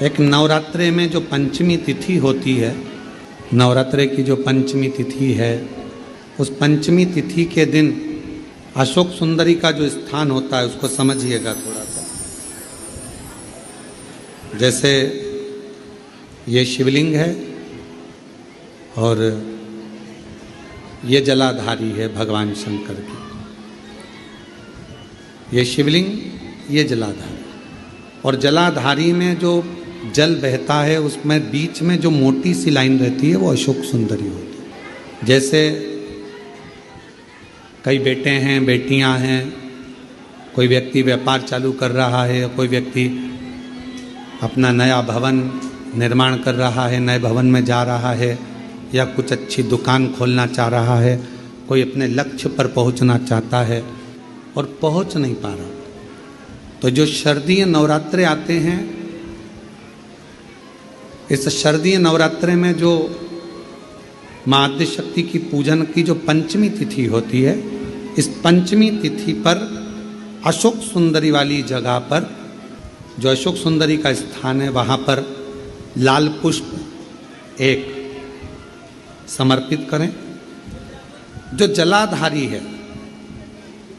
एक नवरात्रे में जो पंचमी तिथि होती है, नवरात्रे की जो पंचमी तिथि है, उस पंचमी तिथि के दिन अशोक सुंदरी का जो स्थान होता है उसको समझिएगा थोड़ा सा। जैसे ये शिवलिंग है और ये जलाधारी है भगवान शंकर की। ये शिवलिंग, ये जलाधारी, और जलाधारी में जो जल बहता है उसमें बीच में जो मोटी सी लाइन रहती है वो अशोक सुंदरी होती है। जैसे कई बेटे हैं, बेटियां हैं, कोई व्यक्ति व्यापार चालू कर रहा है, कोई व्यक्ति अपना नया भवन निर्माण कर रहा है, नए भवन में जा रहा है, या कुछ अच्छी दुकान खोलना चाह रहा है, कोई अपने लक्ष्य पर पहुंचना चाहता है और पहुंच नहीं पा रहा, तो जो शारदीय नवरात्रे आते हैं, इस शारदीय नवरात्रे में जो माँ आद्यशक्ति की पूजन की जो पंचमी तिथि होती है, इस पंचमी तिथि पर अशोक सुंदरी वाली जगह पर, जो अशोक सुंदरी का स्थान है, वहाँ पर लाल पुष्प एक समर्पित करें। जो जलाधारी है,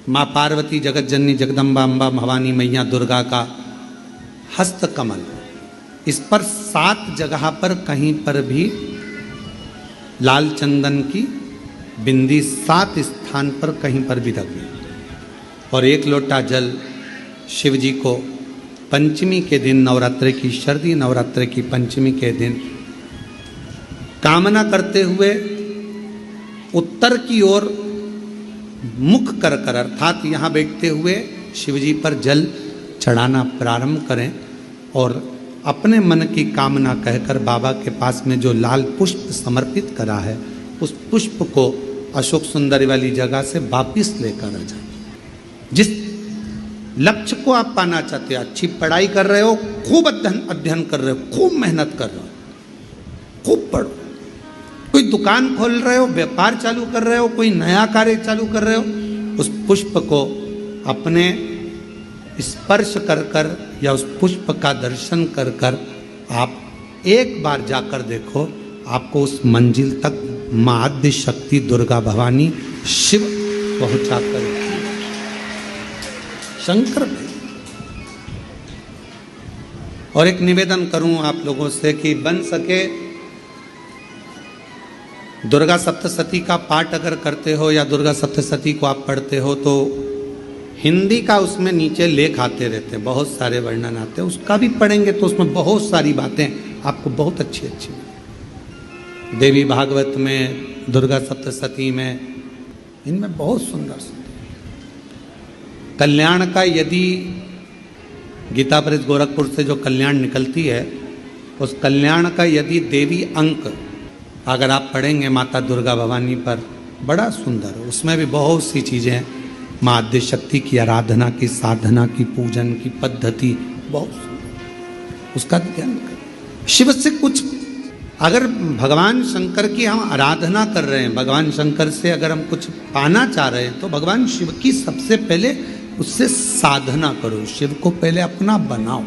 माँ पार्वती, जगत जननी, जगदम्बा, अम्बा, भवानी मैया दुर्गा का हस्त कमल, इस पर 7 जगह पर कहीं पर भी लाल चंदन की बिंदी 7 स्थान पर कहीं पर भी रख दें, और 1 लोटा जल शिव जी को पंचमी के दिन, नवरात्रे की, शारदीय नवरात्रे की पंचमी के दिन कामना करते हुए उत्तर की ओर मुख कर कर, अर्थात यहाँ बैठते हुए शिव जी पर जल चढ़ाना प्रारंभ करें, और अपने मन की कामना कहकर बाबा के पास में जो लाल पुष्प समर्पित करा है, उस पुष्प को अशोक सुंदरी वाली जगह से वापिस लेकर आ जाए। जिस लक्ष्य को आप पाना चाहते हो, अच्छी पढ़ाई कर रहे हो, खूब अध्ययन कर रहे हो, खूब मेहनत कर रहे हो, खूब पढ़ो, कोई दुकान खोल रहे हो, व्यापार चालू कर रहे हो, कोई नया कार्य चालू कर रहे हो, उस पुष्प को अपने स्पर्श कर कर या उस पुष्प का दर्शन कर कर आप एक बार जाकर देखो, आपको उस मंजिल तक माँ आद्यशक्ति दुर्गा भवानी शिव पहुंचा कर शंकर भाई। और एक निवेदन करूं आप लोगों से कि बन सके दुर्गा सप्तशती का पाठ अगर करते हो या दुर्गा सप्तशती को आप पढ़ते हो, तो हिंदी का उसमें नीचे लेख आते रहते हैं, बहुत सारे वर्णन आते हैं, उसका भी पढ़ेंगे तो उसमें बहुत सारी बातें आपको बहुत अच्छी अच्छी देवी भागवत में, दुर्गा सप्तशती में, इनमें बहुत सुंदर सुंदर कल्याण का, यदि गीता प्रेस गोरखपुर से जो कल्याण निकलती है, उस कल्याण का यदि देवी अंक अगर आप पढ़ेंगे माता दुर्गा भवानी पर, बड़ा सुंदर है, उसमें भी बहुत सी चीज़ें हैं, माँ आद्यशक्ति की आराधना की, साधना की, पूजन की पद्धति बहुत सुंदर, उसका ध्यान करें। शिव से कुछ, अगर भगवान शंकर की हम आराधना कर रहे हैं, भगवान शंकर से अगर हम कुछ पाना चाह रहे हैं, तो भगवान शिव की सबसे पहले उससे साधना करो, शिव को पहले अपना बनाओ।